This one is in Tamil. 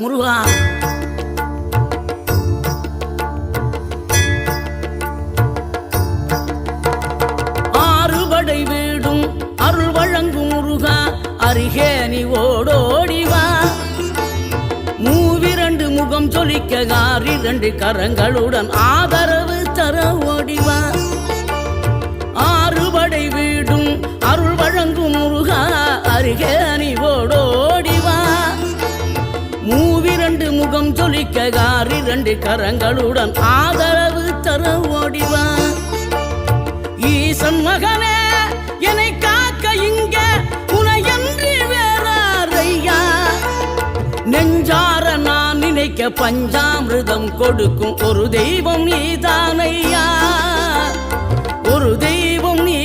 முருகா. ஆறுபடை வீடும் அருள் வழங்கும் முருகா, அருகே நீ ஓடோடிவா. மூவிரண்டு முகம் சொலிக்க ஆறிரண்டு கரங்களுடன் ஆதரவு தர ஓடிவா. ஆறுபடை வீடும் அருள் வழங்கும் முருகா, அருகே நீ ஓடோடிவா. மூவிரண்டு முகம் சொலிக்க ஆறிரண்டு கரங்களுடன் ஆதரவு தர ஓடிவா. ஈசன் மகனே என்னை காக்க இங்க உனையன்றி வேறாரையா. நெஞ்சார நான் நினைக்க பஞ்சாமிர்தம் கொடுக்கும் ஒரு தெய்வம் நீதானையா, ஒரு தெய்வம் நீ